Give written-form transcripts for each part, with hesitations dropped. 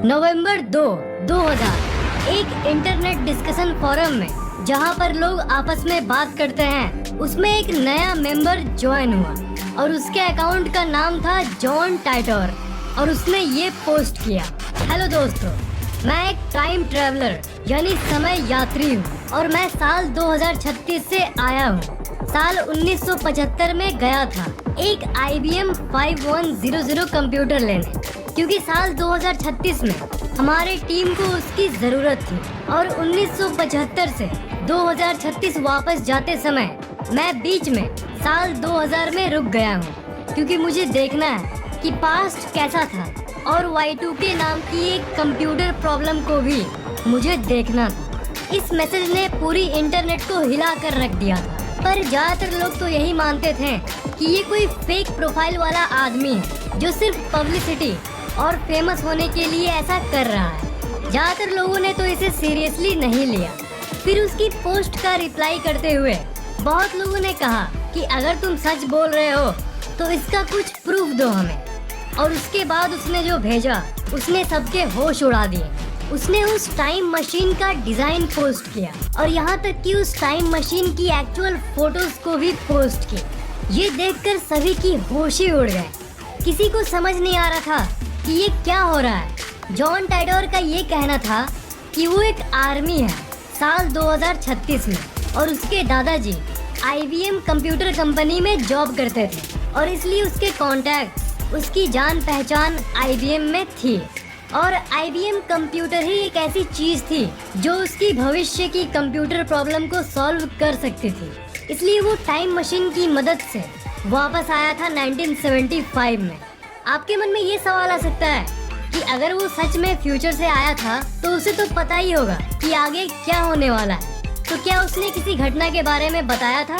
नवंबर 2, 2000 एक internet discussion forum में जहां पर लोग आपस में बात करते हैं, उसमें एक नया मेंबर ज्वाइन हुआ और उसके अकाउंट का नाम था जॉन टाइटर और उसने ये पोस्ट किया। हेलो दोस्तों, मैं एक टाइम ट्रैवलर यानी समय यात्री हूँ और मैं साल 2036 से आया हूँ। साल 1975 में गया था एक IBM 5100 कंप्यूटर लेने, क्योंकि साल 2036 में हमारे टीम को उसकी जरूरत थी। और 1975 से 2036 वापस जाते समय मैं बीच में साल 2000 में रुक गया हूँ, क्योंकि मुझे देखना है कि पास्ट कैसा था और Y2K नाम की एक कंप्यूटर प्रॉब्लम को भी मुझे देखना था। इस मैसेज ने पूरी इंटरनेट को हिला कर रख दिया था, पर ज्यादातर लोग तो यही मानते थे कि ये कोई फेक प्रोफाइल वाला आदमी है जो सिर्फ पब्लिसिटी और फेमस होने के लिए ऐसा कर रहा है। ज्यादातर लोगों ने तो इसे सीरियसली नहीं लिया। फिर उसकी पोस्ट का रिप्लाई करते हुए बहुत लोगों ने कहा कि अगर तुम सच बोल रहे हो तो इसका कुछ प्रूफ दो हमें। और उसके बाद उसने जो भेजा उसने सबके होश उड़ा दिए। उसने उस टाइम मशीन का डिजाइन पोस्ट किया और यहाँ तक कि उस टाइम मशीन की एक्चुअल फोटोज को भी पोस्ट की। ये देखकर सभी की होश ही उड़ गए। किसी को समझ नहीं आ रहा था कि ये क्या हो रहा है। जॉन टाइटर का ये कहना था कि वो एक आर्मी है साल 2036 में और उसके दादाजी IBM कंप्यूटर कंपनी में जॉब करते थे और इसलिए उसके कॉन्टैक्ट, उसकी जान पहचान IBM में थी। और IBM कंप्यूटर ही एक ऐसी चीज थी जो उसकी भविष्य की कंप्यूटर प्रॉब्लम को सॉल्व कर सकती थी। इसलिए वो टाइम मशीन की मदद से वापस आया था 1975 में। आपके मन में ये सवाल आ सकता है कि अगर वो सच में फ्यूचर से आया था तो उसे तो पता ही होगा कि आगे क्या होने वाला है, तो क्या उसने किसी घटना के बारे में बताया था?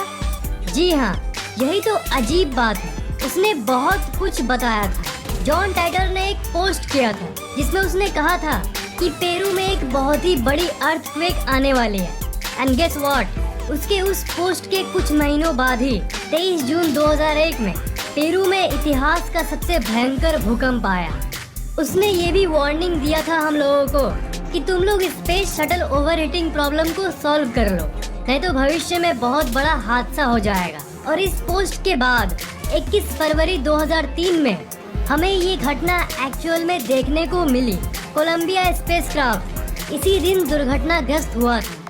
जी हाँ, यही तो अजीब बात है, उसने बहुत कुछ बताया था। जॉन टाइटर ने एक पोस्ट किया था जिसमें उसने कहा था कि पेरू में एक बहुत ही बड़ी अर्थक्वेक आने वाली है। एंड गेस व्हाट, उसके उस पोस्ट के कुछ महीनों बाद ही 23 जून 2001 में पेरू में इतिहास का सबसे भयंकर भूकंप आया। उसने ये भी वार्निंग दिया था हम लोगों को कि तुम लोग स्पेस शटल ओवरहीटिंग प्रॉब्लम को सॉल्व कर लो, नहीं तो भविष्य में बहुत बड़ा हादसा हो जाएगा। और इस पोस्ट के बाद 21 फरवरी 2003 में हमें ये घटना एक्चुअल में देखने को मिली। कोलंबिया स्पेसक्राफ्ट इसी दिन दुर्घटनाग्रस्त हुआ था।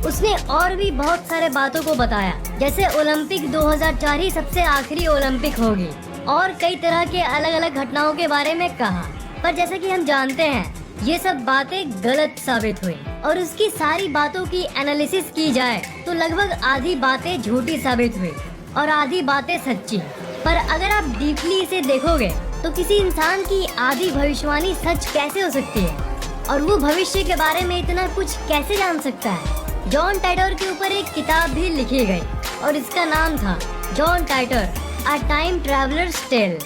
उसने और भी बहुत सारे बातों को बताया, जैसे ओलंपिक 2004 ही सबसे आखिरी ओलंपिक होगी और कई तरह के अलग अलग घटनाओं के बारे में कहा। पर जैसा कि हम जानते हैं ये सब बातें गलत साबित हुई और उसकी सारी बातों की एनालिसिस की जाए तो लगभग आधी बातें झूठी साबित हुई और आधी बातें सच्ची। पर अगर आप डीपली इसे देखोगे तो किसी इंसान की आधी भविष्यवाणी सच कैसे हो सकती है और वो भविष्य के बारे में इतना कुछ कैसे जान सकता है? जॉन टाइटर के ऊपर एक किताब भी लिखी गई और इसका नाम था John Titor a time traveller's tale.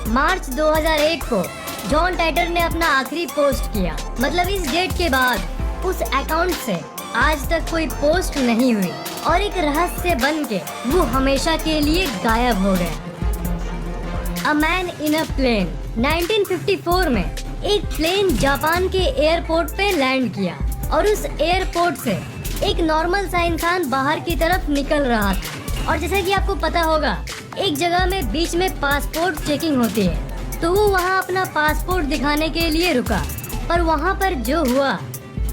March 2001 को जॉन टाइटर ने अपना आखिरी पोस्ट किया, मतलब इस डेट के बाद उस अकाउंट से आज तक कोई पोस्ट नहीं हुई और एक रहस्य बन के वो हमेशा के लिए गायब हो गया। A man in a plane. 1954 में एक प्लेन जापान के एयरपोर्ट पे लैंड किया और उस एयरपोर्ट से एक नॉर्मल सा इंसान बाहर की तरफ निकल रहा था। और जैसा कि आपको पता होगा, एक जगह में बीच में पासपोर्ट चेकिंग होती है, तो वो वहाँ अपना पासपोर्ट दिखाने के लिए रुका। पर वहाँ पर जो हुआ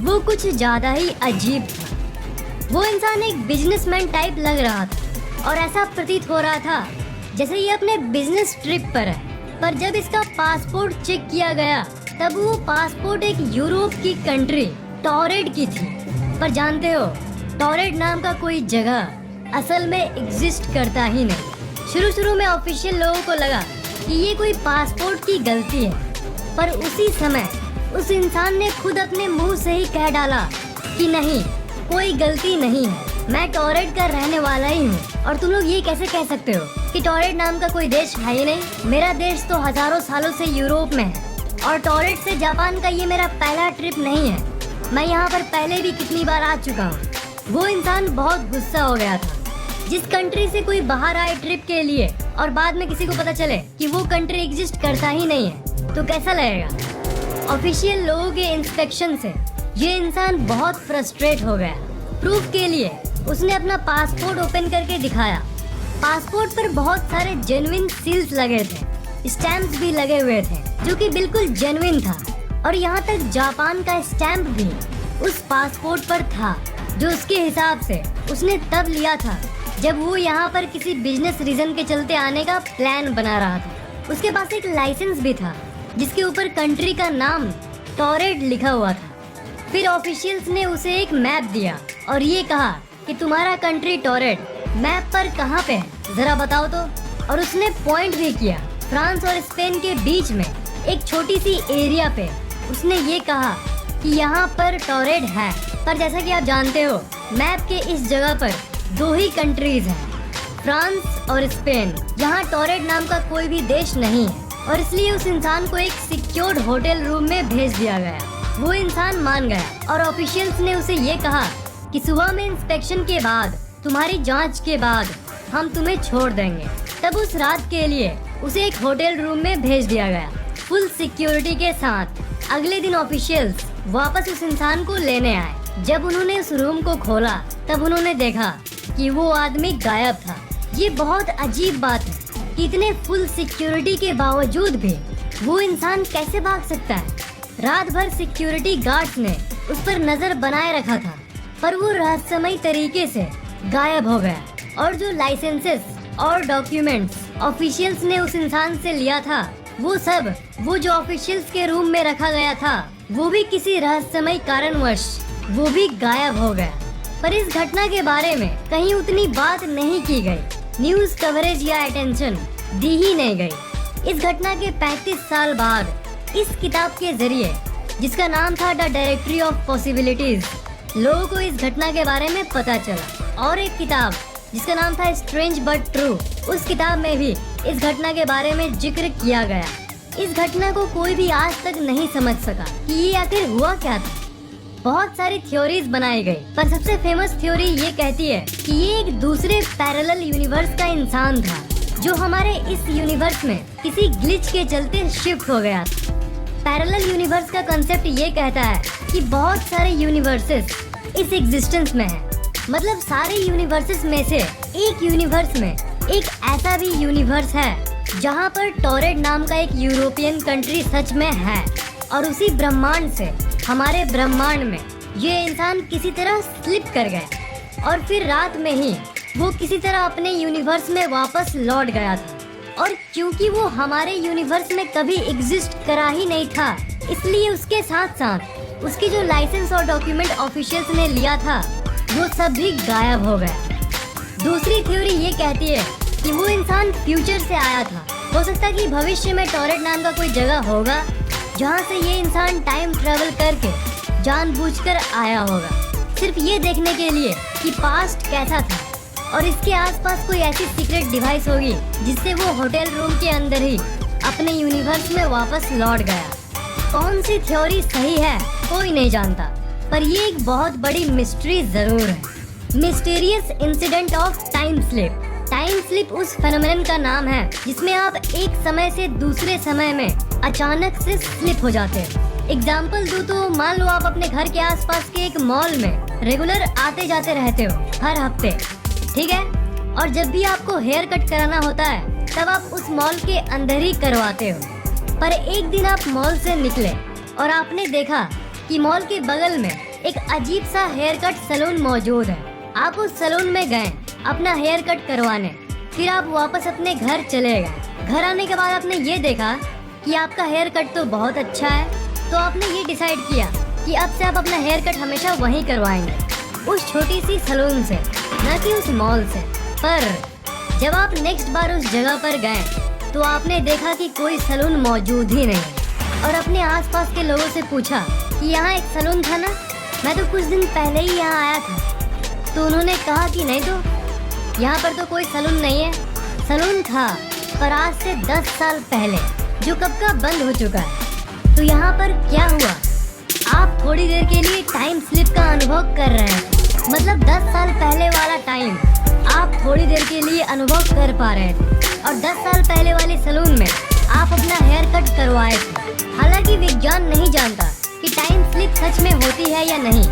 वो कुछ ज्यादा ही अजीब था। वो इंसान एक बिजनेसमैन टाइप लग रहा था और ऐसा प्रतीत हो रहा था जैसे ये अपने बिजनेस ट्रिप पर है। पर जब इसका पासपोर्ट चेक किया गया तब वो पासपोर्ट एक यूरोप की कंट्री टॉरेड की थी। पर जानते हो, टॉरेड नाम का कोई जगह असल में एग्जिस्ट करता ही नहीं। शुरू में ऑफिशियल लोगों को लगा कि ये कोई पासपोर्ट की गलती है, पर उसी समय उस इंसान ने खुद अपने मुंह से ही कह डाला कि नहीं, कोई गलती नहीं है, मैं टॉरेड का रहने वाला ही हूँ। और तुम लोग ये कैसे कह सकते हो कि टॉरेड नाम का कोई देश है ही नहीं? मेरा देश तो हजारों सालों से यूरोप में है और टॉरेड से जापान का ये मेरा पहला ट्रिप नहीं है। मैं यहाँ पर पहले भी कितनी बार आ चुका हूँ। वो इंसान बहुत गुस्सा हो गया था। जिस कंट्री से कोई बाहर आए ट्रिप के लिए और बाद में किसी को पता चले कि वो कंट्री एग्जिस्ट करता ही नहीं है तो कैसा लगेगा? ऑफिशियल लोगों के इंस्पेक्शन से ये इंसान बहुत फ्रस्ट्रेट हो गया। प्रूफ के लिए उसने अपना पासपोर्ट ओपन करके दिखाया। पासपोर्ट पर बहुत सारे जेन्युइन सील्स लगे थे, स्टैम्प्स भी लगे हुए थे जो कि बिल्कुल जेन्युइन था, और यहाँ तक जापान का स्टैम्प भी उस पासपोर्ट पर था, जो उसके हिसाब से उसने तब लिया था जब वो यहाँ पर किसी बिजनेस रीजन के चलते आने का प्लान बना रहा था। उसके पास एक लाइसेंस भी था जिसके ऊपर कंट्री का नाम टोरेड लिखा हुआ था। फिर ऑफिशियल्स ने उसे एक मैप दिया और ये कहा कि तुम्हारा कंट्री टोरेड मैप पर कहाँ पे है, जरा बताओ तो। और उसने पॉइंट भी किया फ्रांस और स्पेन के बीच में एक छोटी सी एरिया पे। उसने ये कहा कि यहाँ पर टोरेड है, पर जैसा कि आप जानते हो मैप के इस जगह पर दो ही कंट्रीज हैं, फ्रांस और स्पेन। यहाँ टोरेड नाम का कोई भी देश नहीं है, और इसलिए उस इंसान को एक सिक्योर्ड होटल रूम में भेज दिया गया। वो इंसान मान गया और ऑफिशियल्स ने उसे ये कहा कि सुबह में इंस्पेक्शन के बाद, तुम्हारी जांच के बाद हम तुम्हें छोड़ देंगे। तब उस रात के लिए उसे एक होटल रूम में भेज दिया गया फुल सिक्योरिटी के साथ। अगले दिन ऑफिशियल्स वापस उस इंसान को लेने आए। जब उन्होंने उस रूम को खोला तब उन्होंने देखा कि वो आदमी गायब था। ये बहुत अजीब बात है कि इतने फुल सिक्योरिटी के बावजूद भी वो इंसान कैसे भाग सकता है। रात भर सिक्योरिटी गार्ड्स ने उस पर नजर बनाए रखा था, पर वो रहस्यमयी तरीके से गायब हो गया। और जो लाइसेंसेस और डॉक्यूमेंट्स ऑफिशियल्स ने उस इंसान से लिया था, वो जो ऑफिशियल्स के रूम में रखा गया था, वो भी किसी रहस्यमयी कारणवश वो भी गायब हो गया। पर इस घटना के बारे में कहीं उतनी बात नहीं की गई, न्यूज कवरेज या अटेंशन दी ही नहीं गई। इस घटना के 35 साल बाद इस किताब के जरिए, जिसका नाम था द डायरेक्टरी ऑफ पॉसिबिलिटीज, लोगों को इस घटना के बारे में पता चला। और एक किताब जिसका नाम था स्ट्रेंज बट ट्रू, उस किताब में भी इस घटना के बारे में जिक्र किया गया। इस घटना को कोई भी आज तक नहीं समझ सका कि ये आखिर हुआ क्या था। बहुत सारी थ्योरीज बनाई गई, पर सबसे फेमस थ्योरी ये कहती है कि ये एक दूसरे पैरेलल यूनिवर्स का इंसान था जो हमारे इस यूनिवर्स में किसी ग्लिच के चलते शिफ्ट हो गया था। पैरेलल यूनिवर्स का कंसेप्ट ये कहता है कि बहुत सारे यूनिवर्सेस इस एग्जिस्टेंस में हैं। मतलब सारे यूनिवर्सेस में से एक यूनिवर्स में एक ऐसा भी यूनिवर्स है जहाँ पर टोरेड नाम का एक यूरोपियन कंट्री सच में है, और उसी ब्रह्मांड से हमारे ब्रह्मांड में ये इंसान किसी तरह स्लिप कर गए और फिर रात में ही वो किसी तरह अपने यूनिवर्स में वापस लौट गया था। और क्योंकि वो हमारे यूनिवर्स में कभी एग्जिस्ट करा ही नहीं था, इसलिए उसके साथ साथ उसकी जो लाइसेंस और डॉक्यूमेंट ऑफिशियल्स ने लिया था, वो सब भी गायब हो गया। दूसरी थ्योरी ये कहती है कि वो इंसान फ्यूचर से आया था। हो सकता है कि भविष्य में टोरेड नाम का कोई जगह होगा जहाँ से ये इंसान टाइम ट्रेवल करके जानबूझकर आया होगा, सिर्फ ये देखने के लिए कि पास्ट कैसा था, और इसके आसपास कोई ऐसी सीक्रेट डिवाइस होगी जिससे वो होटल रूम के अंदर ही अपने यूनिवर्स में वापस लौट गया। कौन सी थ्योरी सही है कोई नहीं जानता, पर ये एक बहुत बड़ी मिस्ट्री जरूर है। Mysterious incident of time slip. Time slip उस फेनोमेनन का नाम है जिसमें आप एक समय से दूसरे समय में अचानक से स्लिप हो जाते हैं। एग्जाम्पल दूं तो मान लो आप अपने घर के आसपास के एक मॉल में रेगुलर आते जाते रहते हो हर हफ्ते, ठीक है, और जब भी आपको हेयर कट कराना होता है तब आप उस मॉल के अंदर ही करवाते हो। पर एक दिन आप मॉल से निकले और आपने देखा कि मॉल के बगल में एक अजीब सा हेयर कट सैलून मौजूद है। आप उस सैलून में गए अपना हेयर कट करवाने, फिर आप वापस अपने घर चले गए। घर आने के बाद आपने ये देखा कि आपका हेयर कट तो बहुत अच्छा है, तो आपने ये डिसाइड किया कि अब से आप अपना हेयर कट हमेशा वहीं करवाएंगे, उस छोटी सी सैलून से, न कि उस मॉल से। पर जब आप नेक्स्ट बार उस जगह पर गए तो आपने देखा कि कोई सैलून मौजूद ही नहीं, और अपने आसपास के लोगों से पूछा कि यहाँ एक सैलून था ना, मैं तो कुछ दिन पहले ही यहाँ आया था। तो उन्होंने कहा कि नहीं, तो यहाँ पर तो कोई सैलून नहीं है। सैलून था, पर आज से 10 साल पहले, जो कब का बंद हो चुका है। तो यहाँ पर क्या हुआ, आप थोड़ी देर के लिए टाइम स्लिप का अनुभव कर रहे हैं। मतलब 10 साल पहले वाला टाइम आप थोड़ी देर के लिए अनुभव कर पा रहे थे, और 10 साल पहले वाले सैलून में आप अपना हेयर कट करवाए थे। हालांकि विज्ञान नहीं जानता कि टाइम स्लिप सच में होती है या नहीं,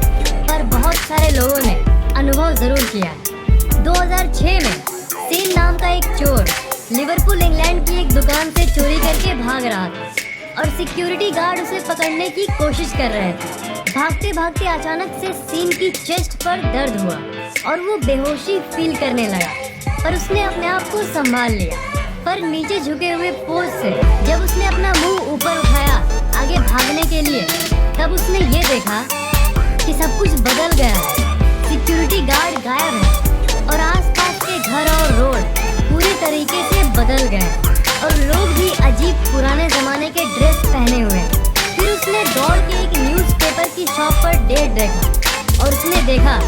पर बहुत सारे लोगों ने अनुभव जरूर किया है। 2006 में सेन नाम का एक चोर लिवरपूल इंग्लैंड की एक दुकान से चोरी करके भाग रहा था और सिक्योरिटी गार्ड उसे पकड़ने की कोशिश कर रहे थे। भागते भागते अचानक से सेन की चेस्ट पर दर्द हुआ और वो बेहोशी फील करने लगा, पर उसने अपने आप को संभाल लिया। पर नीचे झुके हुए पोज से जब उसने अपना मुंह ऊपर उठाया आगे भागने के लिए, तब उसने ये देखा कि सब कुछ बदल गया है। सिक्योरिटी गार्ड गायब है और आसपास के घर और रोड पूरी तरीके से बदल गए और लोग भी अजीब पुराने जमाने के ड्रेस पहने हुए हैं। फिर उसने दौड़ के एक न्यूज़पेपर की शॉप पर डेट देखा और उसने देखा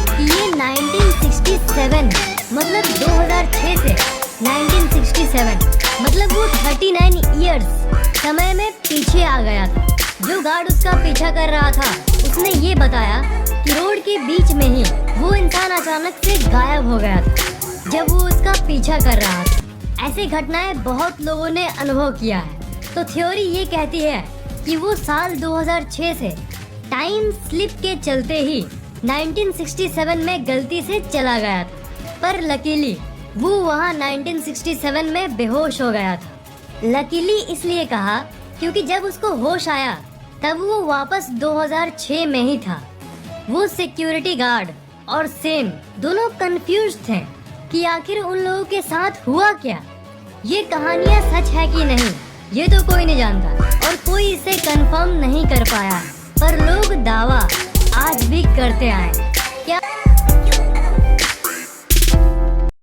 कि ये 1967 है, मतलब 2006 से 1967, मतलब वो 39 इयर्स समय में पीछे आ गया था। जो गार्ड उसका पीछा कर रहा था उसने ये बताया कि रोड के बीच में ही वो इंसान अचानक से गायब हो गया था जब वो उसका पीछा कर रहा था। ऐसी घटनाएं बहुत लोगों ने अनुभव किया है। तो थ्योरी ये कहती है कि वो साल 2006 से टाइम स्लिप के चलते ही 1967 में गलती से चला गया था, पर लकीली वो वहाँ 1967 में बेहोश हो गया था। लकीली इसलिए कहा क्योंकि जब उसको होश आया तब वो वापस 2006 में ही था। वो सिक्योरिटी गार्ड और सेन दोनों कंफ्यूज थे कि आखिर उन लोगों के साथ हुआ क्या। ये कहानियाँ सच है कि नहीं ये तो कोई नहीं जानता और कोई इसे कंफर्म नहीं कर पाया, पर लोग दावा आज भी करते आए। क्या